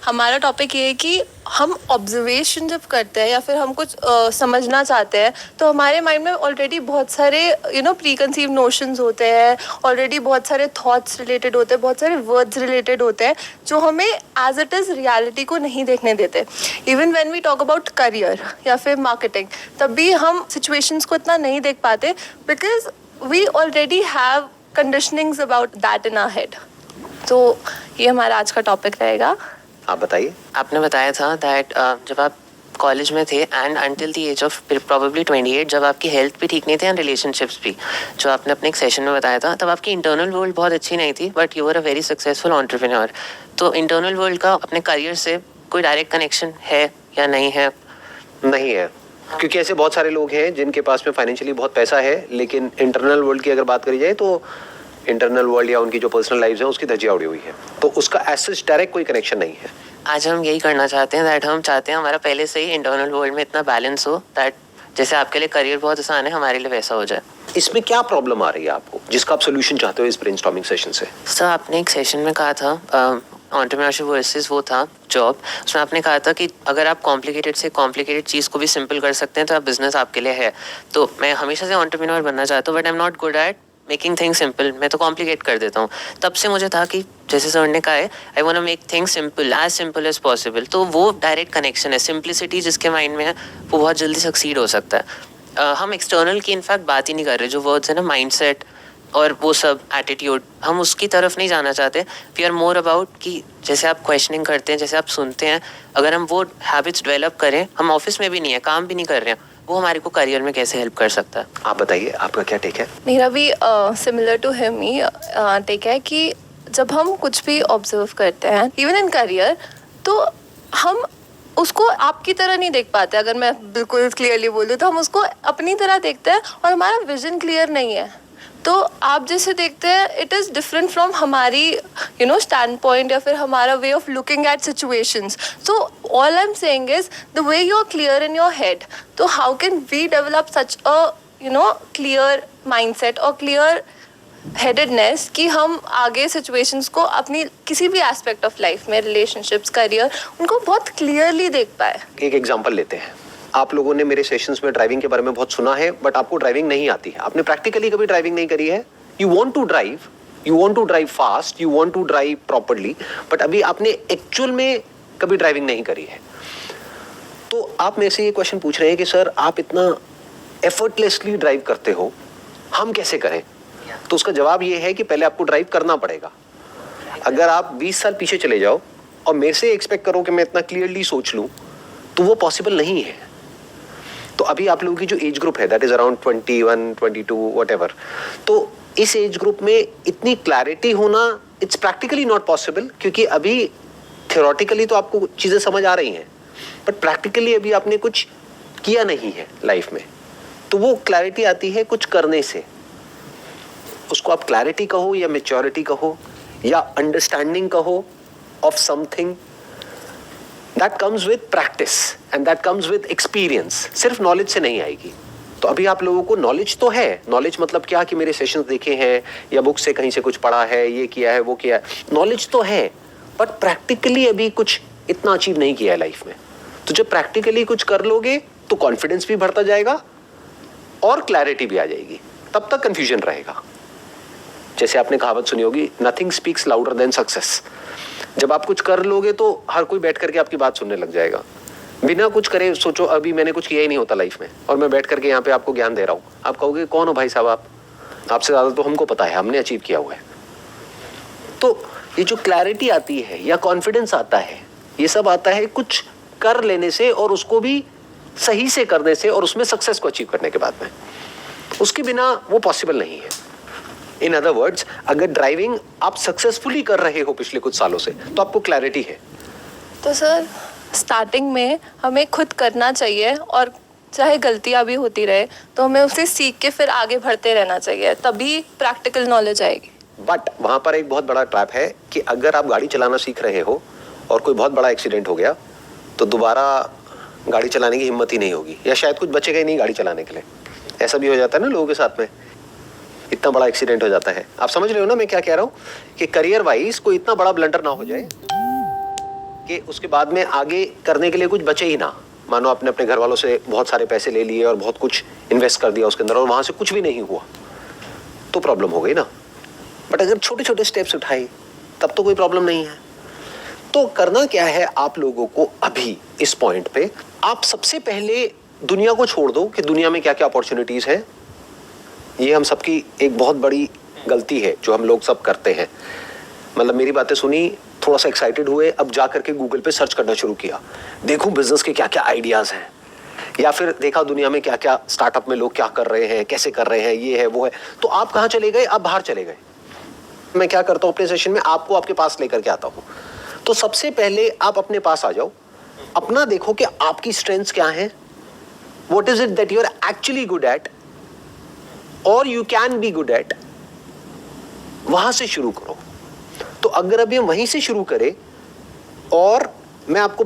हमारा टॉपिक ये है कि हम ऑब्जर्वेशन जब करते हैं या फिर हम कुछ समझना चाहते हैं तो हमारे माइंड में ऑलरेडी बहुत सारे प्री कंसीव नोशंस होते हैं, ऑलरेडी बहुत सारे थॉट्स रिलेटेड होते हैं, बहुत सारे वर्ड्स रिलेटेड होते हैं जो हमें एज इट इज़ रियलिटी को नहीं देखने देते. Even when we talk about career या फिर मार्केटिंग, तब भी हम सिचुएशंस को इतना नहीं देख पाते because we already have conditionings about that in our head. तो ये हमारा आज का टॉपिक रहेगा. आप बताइए. आपने बताया था दैट जब आप कॉलेज में थे and until the age of probably 28 जब आपकी हेल्थ भी ठीक नहीं थी एंड रिलेशनशिप्स भी, जो आपने अपने एक सेशन में बताया था, तब आपकी इंटरनल वर्ल्ड बहुत अच्छी नहीं थी but you are a very successful entrepreneur. तो इंटरनल वर्ल्ड का अपने करियर से कोई डायरेक्ट कनेक्शन है या नहीं है? नहीं है, क्योंकि ऐसे बहुत सारे लोग हैं जिनके पास में फाइनेंशियली बहुत पैसा है लेकिन इंटरनल वर्ल्ड की अगर बात करी जाए तो इंटरनल वर्ल्ड या उनकी जो पर्सनल लाइफ है उसकी धज्जियां उड़ी हुई है, तो उसका ऐसे डायरेक्ट कोई कनेक्शन नहीं है. आज हम यही करना चाहते हैं दैट हम चाहते हैं हमारा पहले से ही इंटरनल वर्ल्ड में इतना बैलेंस हो दैट जैसे आपके लिए करियर बहुत आसान है, हमारे लिए वैसा हो जाए. इसमें क्या प्रॉब्लम आ रही है आपको जिसका आप सोल्यूशन चाहते हो इस ब्रेनस्टॉर्मिंग सेशन से? सर आपने एक सेशन में कहा था एंटरप्रेन्योरशिप वर्सेस वो था जॉब, उसमें आपने कहा था कि अगर आप कॉम्प्लिकेटेड से कॉम्प्लिकेटेड चीज़ को भी सिंपल कर सकते हैं तो आप बिजनेस आपके लिए है. तो मैं हमेशा से एंटरप्रेन्योर बनना चाहता हूँ but I am not good at making things simple. मैं तो कॉम्प्लिकेट कर देता हूँ. तब से मुझे था कि जैसे सर ने कहा है I want to make things simple as possible. तो वो डायरेक्ट कनेक्शन है. सिंप्लिसिटी जिसके माइंड में है वो बहुत जल्दी सक्सीड हो सकता है. हम एक्सटर्नल की इनफैक्ट बात ही नहीं कर रहे. जो वर्ड्स है ना, माइंडसेट और वो सब एटीट्यूड, हम उसकी तरफ नहीं जाना चाहते. वी आर मोर अबाउट कि जैसे आप क्वेश्चनिंग करते हैं, जैसे आप सुनते हैं, अगर हम वो हैबिट्स डेवलप करें, हम ऑफिस में भी नहीं है, काम भी नहीं कर रहे हैं, वो हमारे को करियर में कैसे हेल्प कर सकता है? आप बताइए, आपका क्या टेक है? मेरा भी सिमिलर टू हिम ही टेक है कि जब हम कुछ भी ऑब्जर्व करते हैं इवन इन करियर, तो हम उसको आपकी तरह नहीं देख पाते. अगर मैं बिल्कुल क्लियरली बोलूँ तो हम उसको अपनी तरह देखते हैं और हमारा विजन क्लियर नहीं है. तो आप जैसे देखते हैं इट इज़ डिफरेंट फ्रॉम हमारी स्टैंड पॉइंट या फिर हमारा way of looking at situations. So all I am saying is the way you are clear in your head, तो how can we develop such a clear mindset और clear headedness कि हम आगे सिचुएशंस को अपनी किसी भी एस्पेक्ट ऑफ लाइफ में, रिलेशनशिप्स, करियर, उनको बहुत क्लियरली देख पाए. एक एग्जांपल लेते हैं. आप लोगों ने मेरे सेशंस में ड्राइविंग के बारे में बहुत सुना है बट आपको ड्राइविंग नहीं आती है. आपने प्रैक्टिकली कभी ड्राइविंग नहीं करी है. You want to drive fast, you want to drive properly, but अभी आपने एक्चुअल में कभी ड्राइविंग नहीं करी है. तो आप मेरे से ये क्वेश्चन पूछ रहे हैं कि सर आप इतना एफर्टलेसली ड्राइव करते हो, हम कैसे करें? तो उसका जवाब ये है कि पहले आपको ड्राइव करना पड़ेगा. अगर आप 20 साल पीछे चले जाओ और मेरे से एक्सपेक्ट करो कि मैं इतना क्लियरली सोच लूं, तो वो पॉसिबल नहीं है. तो अभी आप लोगों की जो एज ग्रुप है दैट इज अराउंड 21, 22 व्हाटएवर, तो इस एज ग्रुप में इतनी क्लैरिटी होना इट्स प्रैक्टिकली नॉट पॉसिबल, क्योंकि अभी थियोरेटिकली तो आपको चीजें समझ आ रही हैं बट प्रैक्टिकली अभी आपने कुछ किया नहीं है लाइफ में. तो वो क्लैरिटी आती है कुछ करने से. उसको आप क्लैरिटी कहो या मैच्योरिटी कहो या अंडरस्टैंडिंग कहो of something, that comes with practice and that comes with experience. सिर्फ नॉलेज से नहीं आएगी. तो अभी आप लोगों को नॉलेज तो है. नॉलेज मतलब क्या कि मेरे सेशंस देखे हैं या बुक से कहीं से कुछ पढ़ा है, ये किया है, वो किया है. नॉलेज तो है बट प्रैक्टिकली अभी कुछ इतना अचीव नहीं किया है लाइफ में. तो जब प्रैक्टिकली कुछ कर लोगे तो कॉन्फिडेंस भी बढ़ता जाएगा और क्लैरिटी भी आ जाएगी. तब तक कंफ्यूजन रहेगा. जैसे आपने कहावत सुनी होगी, nothing speaks louder than success. जब आप कुछ कर लोगे तो हर कोई बैठ करके आपकी बात सुनने लग जाएगा. बिना कुछ करे सोचो, अभी मैंने कुछ किया ही नहीं होता लाइफ में और मैं बैठ करके यहाँ पे आपको ज्ञान दे रहा हूँ. आप कहोगे कौन हो भाई साहब आप? आपसे ज्यादा तो हमको पता है, हमने अचीव किया हुआ है. तो ये जो क्लैरिटी आती है या कॉन्फिडेंस आता है, ये सब आता है कुछ कर लेने से और उसको भी सही से करने से और उसमें सक्सेस को अचीव करने के बाद में. उसके बिना वो पॉसिबल नहीं है. इन अदर वर्ड्स, अगर ड्राइविंग आप सक्सेसफुली कर रहे हो पिछले कुछ सालों से तो आपको क्लैरिटी है. तो सर स्टार्टिंग में हमें खुद करना चाहिए और चाहे गलतियां भी होती रहे तो हमें उसे सीख के फिर आगे बढ़ते रहना चाहिए, तभी प्रैक्टिकल नॉलेज आएगी. बट वहां पर एक बहुत बड़ा ट्रैप है कि अगर आप गाड़ी चलाना सीख रहे हो और कोई बहुत बड़ा एक्सीडेंट हो गया तो दोबारा गाड़ी चलाने की हिम्मत ही नहीं होगी या शायद कुछ बचेगा ही नहीं गाड़ी चलाने के लिए. ऐसा भी हो जाता है ना लोगों के साथ में. इतना बड़ा एक्सीडेंट हो जाता है. आप समझ रहे हो ना मैं क्या कह रहा हूँ कि करियर वाइज कोई इतना बड़ा ब्लंडर ना हो जाए कि उसके बाद में आगे करने के लिए कुछ बचे ही ना। मानो आपने अपने घर वालों से बहुत सारे पैसे ले लिए और बहुत कुछ इन्वेस्ट कर दिया उसके अंदर और वहां से कुछ भी नहीं हुआ, तो प्रॉब्लम हो गई ना। बट अगर छोटे छोटे स्टेप्स उठाए तब तो कोई प्रॉब्लम नहीं है। तो करना क्या है आप लोगों को अभी इस पॉइंट पे, आप सबसे पहले दुनिया को छोड़ दो कि दुनिया में क्या क्या अपॉर्चुनिटीज है। ये हम सबकी एक बहुत बड़ी गलती है जो हम लोग सब करते हैं। मतलब मेरी बातें सुनी, थोड़ा सा एक्साइटेड हुए, अब जा करके गूगल पे सर्च करना शुरू किया, देखूं बिजनेस के क्या क्या आइडियाज हैं, या फिर देखा दुनिया में क्या क्या स्टार्टअप में लोग क्या कर रहे हैं, कैसे कर रहे हैं, ये है वो है। तो आप कहाँ चले गए? आप बाहर चले गए। मैं क्या करता हूँ अपने सेशन में, आपको आपके पास लेकर के आता हूँ। तो सबसे पहले आप अपने पास आ जाओ, अपना देखो कि आपकी स्ट्रेंथ्स क्या हैं, what is it that you are actually good at और you can be good at, वहां से शुरू करो। तो अगर अभी हम वहीं से शुरू करें, और मैं आपको